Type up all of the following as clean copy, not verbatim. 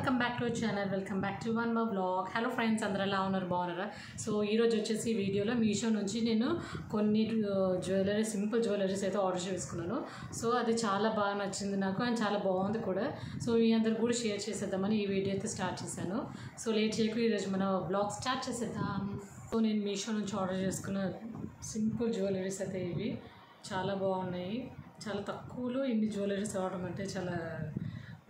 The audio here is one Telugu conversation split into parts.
Welcome back to our channel. Welcome back to one more vlog. Hello friends, అందరూ ఎలా ఉన్నారు? బాగున్నారా? సో ఈరోజు వచ్చేసి ఈ వీడియోలో మీషో నుంచి నేను కొన్ని జ్యువెలరీ, సింపుల్ జ్యువెలరీస్ అయితే ఆర్డర్ చేసుకున్నాను. సో అది చాలా బాగా నచ్చింది నాకు అండ్ చాలా బాగుంది కూడా. సో మీ అందరు కూడా షేర్ చేసేద్దామని ఈ వీడియో అయితే స్టార్ట్ చేశాను. సో లేట్ చేయకు ఈరోజు మన వ్లాగ్ స్టార్ట్ చేసేద్దాం. సో నేను మీషో నుంచి ఆర్డర్ చేసుకున్న సింపుల్ జ్యువెలరీస్ అయితే ఇవి చాలా బాగున్నాయి. చాలా తక్కువలో ఇన్ని జ్యువెలరీస్ అవడం అంటే చాలా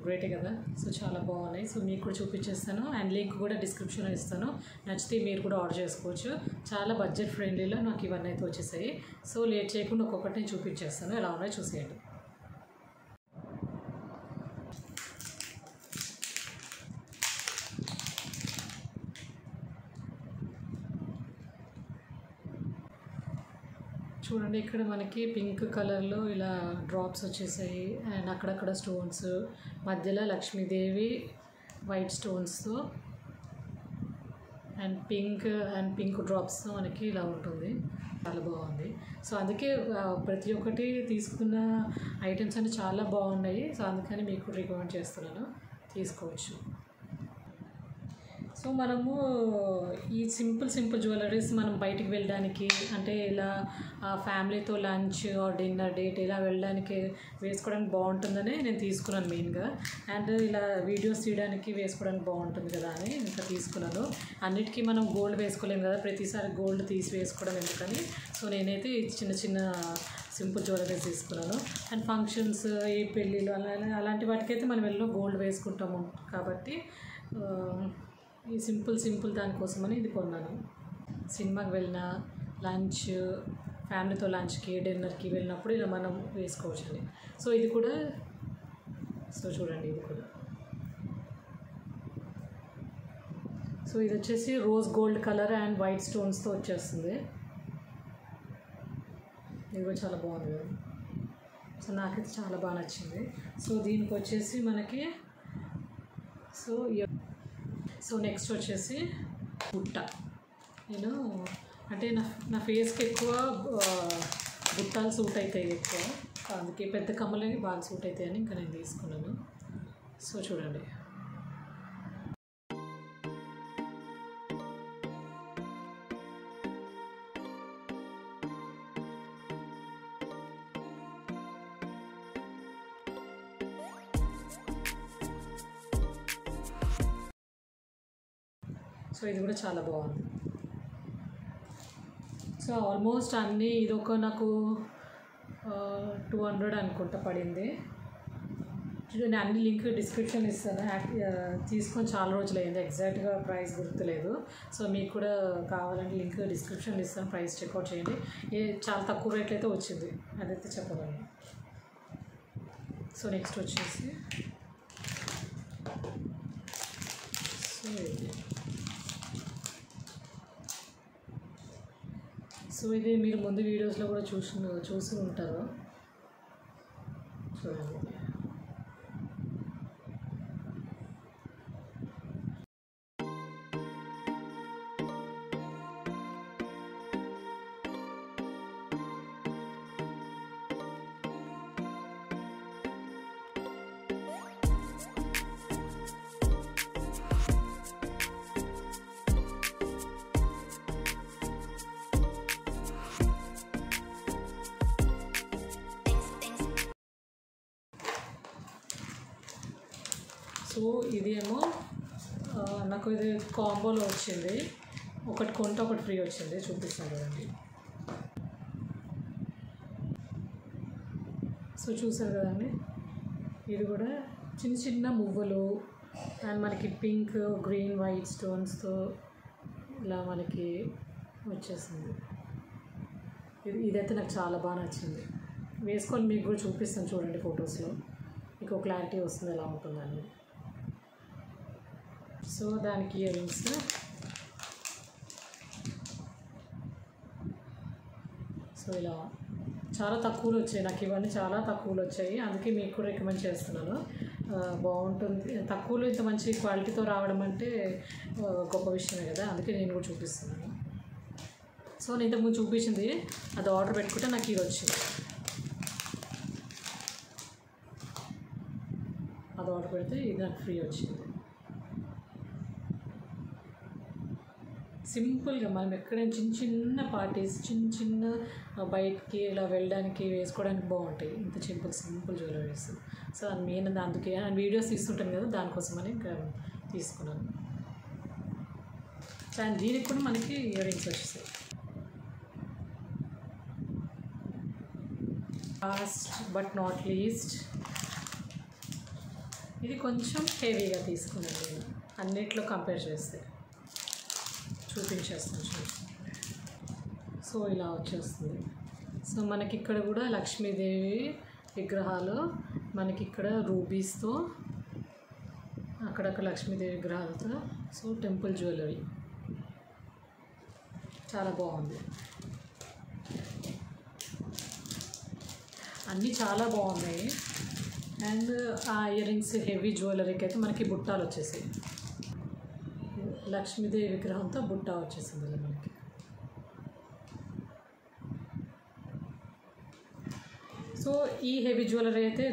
గ్రేటే కదా. సో చాలా బాగున్నాయి. సో మీకు కూడా చూపించేస్తాను అండ్ లింక్ కూడా డిస్క్రిప్షన్లో ఇస్తాను. నచ్చితే మీరు కూడా ఆర్డర్ చేసుకోవచ్చు. చాలా బడ్జెట్ ఫ్రెండ్లీలో నాకు ఇవన్నీ అయితే వచ్చేసాయి. సో లేట్ చేయకుండా ఒక్కొక్కటి చూపించేస్తాను, ఎలా ఉన్నాయో చూసేయండి. చూడండి, ఇక్కడ మనకి పింక్ కలర్లో ఇలా డ్రాప్స్ వచ్చేసాయి అండ్ అక్కడక్కడ స్టోన్స్, మధ్యలో లక్ష్మీదేవి వైట్ స్టోన్స్తో అండ్ పింక్ డ్రాప్స్తో మనకి ఇలా ఉంటుంది. చాలా బాగుంది. సో అందుకే ప్రతి ఒక్కటి తీసుకున్న ఐటమ్స్ అన్నీ చాలా బాగున్నాయి. సో అందుకని మీకు రికమెండ్ చేస్తున్నాను, తీసుకోవచ్చు. సో మనము ఈ సింపుల్ జ్యువెలరీస్ మనం బయటికి వెళ్ళడానికి అంటే ఇలా ఫ్యామిలీతో లంచ్ ఆర్ డిన్నర్ డేట్ ఇలా వెళ్ళడానికి వేసుకోవడానికి బాగుంటుందని నేను తీసుకున్నాను మెయిన్గా. అండ్ ఇలా వీడియోస్ తీయడానికి వేసుకోవడానికి బాగుంటుంది కదా అని ఇంకా తీసుకున్నాను. అన్నిటికీ మనం గోల్డ్ వేసుకోలేము కదా, ప్రతిసారి గోల్డ్ తీసి వేసుకోవడం ఎందుకని. సో నేనైతే చిన్న సింపుల్ జ్యువెలరీస్ తీసుకున్నాను. అండ్ ఫంక్షన్స్, ఈ పెళ్ళిళ్ళు అలాంటి వాటికైతే మనం వెళ్ళి గోల్డ్ వేసుకుంటాము కాబట్టి ఈ సింపుల్ దానికోసమని ఇది కొన్నాను. సినిమాకి వెళ్ళినా, లంచ్, ఫ్యామిలీతో లంచ్కి డిన్నర్కి వెళ్ళినప్పుడు ఇలా మనం వేసుకోవచ్చు అని. సో ఇది కూడా, సో చూడండి ఇది కూడా. సో ఇది వచ్చేసి rose gold colour and white స్టోన్స్తో వచ్చేస్తుంది. ఇది కూడా చాలా బాగుంది కదా. సో నాకైతే చాలా బాగా నచ్చింది. సో దీనికి వచ్చేసి మనకి సో నెక్స్ట్ వచ్చేసి బుట్ట. నేను అంటే నా ఫేస్కి ఎక్కువ బుట్టాలు సూట్ అవుతాయి ఎక్కువ, అందుకే పెద్ద కమ్మలు బాగా సూట్ అవుతాయని ఇంకా నేను తీసుకున్నాను. సో చూడండి, సో ఇది కూడా చాలా బాగుంది. సో ఆల్మోస్ట్ అన్నీ ఇదొక నాకు 200 అనుకుంటా పడింది. నేను అన్ని లింక్ డిస్క్రిప్షన్ ఇస్తాను. తీసుకొని చాలా రోజులు అయింది, ఎగ్జాక్ట్గా ప్రైస్ గుర్తులేదు. సో మీకు కూడా కావాలంటే లింక్ డిస్క్రిప్షన్లో ఇస్తాను, ప్రైస్ చెక్అవుట్ చేయండి. చాలా తక్కువ రేట్లు అయితే వచ్చింది, అదైతే చెప్పగలను. సో నెక్స్ట్ వచ్చేసి సో ఇది మీరు ముందు వీడియోస్లో కూడా చూసి ఉంటారు. చూడండి, సో ఇదేమో నాకు ఇది కాంబోలో వచ్చింది, ఒకటి కొంటే ఒకటి ఫ్రీ వచ్చింది. చూపిస్తాను కదండి. సో చూసారు కదండి, ఇది కూడా చిన్న మువ్వలు అండ్ మనకి పింక్, గ్రీన్, వైట్ స్టోన్స్తో ఇలా మనకి వచ్చేసింది. ఇదైతే నాకు చాలా బాగా నచ్చింది. వేసుకొని మీకు కూడా చూపిస్తాను చూడండి, ఫొటోస్లో మీకు క్లారిటీ వస్తుంది ఎలా ఉంటుందని. సో దానికి ఇయర్ రింగ్స్, సో ఇలా చాలా తక్కువలో వచ్చాయి నాకు, ఇవన్నీ చాలా తక్కువలో వచ్చాయి. అందుకే మీకు కూడా రికమెండ్ చేస్తున్నాను, బాగుంటుంది. తక్కువలో ఇంత మంచి క్వాలిటీతో రావడం అంటే గొప్ప విషయమే కదా, అందుకే నేను కూడా చూపిస్తున్నాను. సో నేను ఇంతకుముందు చూపించింది అది ఆర్డర్ పెట్టుకుంటే నాకు ఇది వచ్చింది. అది ఆర్డర్ పెడితే ఇది నాకు ఫ్రీ వచ్చింది. సింపుల్గా మనం ఎక్కడైనా చిన్న చిన్న పార్టీస్ చిన్న బయటికి ఇలా వెళ్ళడానికి వేసుకోవడానికి బాగుంటాయి ఇంత సింపుల్ జ్యువెలరీస్. సో అది మెయిన్ అందుకే నేను వీడియోస్ తీస్తుంటాను కదా, దానికోసమని ఇంకా తీసుకున్నాను. అండ్ దీనికి కూడా మనకి ఇయర్ రింగ్స్ వచ్చేసాయి. లాస్ట్ బట్ నాట్ లీస్ట్, ఇది కొంచెం హెవీగా తీసుకున్నాను నేను అన్నిట్లో కంపేర్ చేస్తే. చూపించేస్తాను చూడండి. సో ఇలా వచ్చేస్తుంది. సో మనకి ఇక్కడ కూడా లక్ష్మీదేవి విగ్రహాలు, మనకి ఇక్కడ రూబీస్తో, అక్కడక్కడ లక్ష్మీదేవి విగ్రహాలతో. సో టెంపుల్ జ్యువెలరీ చాలా బాగుంది, అన్నీ చాలా బాగున్నాయి. అండ్ ఆ ఇయర్ రింగ్స్ హెవీ జ్యువెలరీకి అయితే మనకి బుట్టాలు వచ్చేసాయి. లక్ష్మీదేవి విగ్రహంతో బుట్ట వచ్చేసింది మనకి. సో ఈ హెవీ జ్యువెలరీ అయితే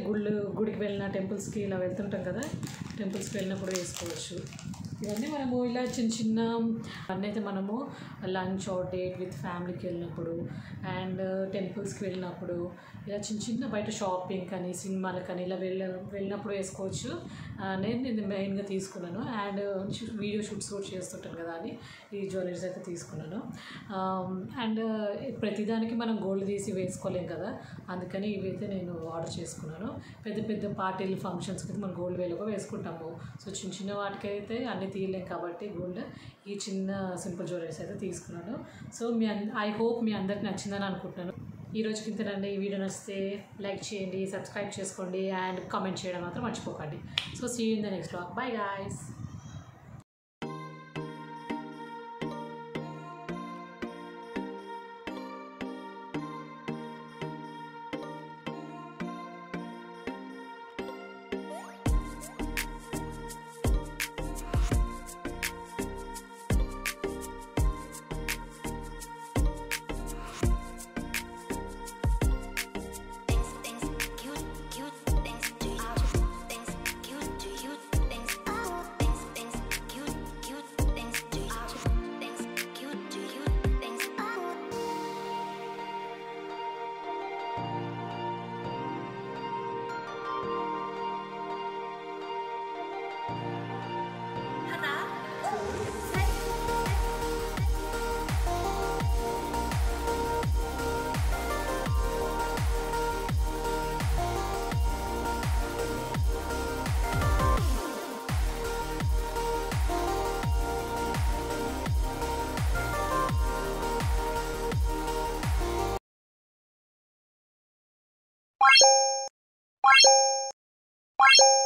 గుడికి వెళ్ళిన టెంపుల్స్కి ఇలా వెళ్తుంటాం కదా, టెంపుల్స్కి వెళ్ళినప్పుడు వేసుకోవచ్చు. ఇవన్నీ మనము ఇలా చిన్న అన్నీ అయితే మనము లంచ్ ఆర్ డేట్ విత్ ఫ్యామిలీకి వెళ్ళినప్పుడు అండ్ టెంపుల్స్కి వెళ్ళినప్పుడు ఇలా చిన్న బయట షాపింగ్ కానీ సినిమాలకు కానీ ఇలా వెళ్ళినప్పుడు వేసుకోవచ్చు. నేను ఇది మెయిన్గా తీసుకున్నాను. అండ్ వీడియో షూట్స్ కూడా చేస్తుంటాను కదా అని ఈ జ్యువెలరీస్ అయితే తీసుకున్నాను. అండ్ ప్రతిదానికి మనం గోల్డ్ తీసి వేసుకోలేం కదా, అందుకని ఇవైతే నేను ఆర్డర్ చేసుకున్నాను. పెద్ద పార్టీలు ఫంక్షన్స్కి అయితే మనం గోల్డ్ వేసుకుంటాము. సో చిన్న వాటికైతే అన్నీ తీయలేం కాబట్టి గోల్డ్ ఈ చిన్న సింపుల్ జ్యువెలరీస్ అయితే తీసుకున్నాను. సో ఐ హోప్ మీ అందరికి నచ్చిందని అనుకుంటున్నాను. ఈ రోజుకి ఇంతేనండి. ఈ వీడియో నచ్చితే లైక్ చేయండి, సబ్స్క్రైబ్ చేసుకోండి అండ్ కామెంట్ చేయడం మాత్రం మర్చిపోకండి. So see you in the next vlog. Bye guys. Bye.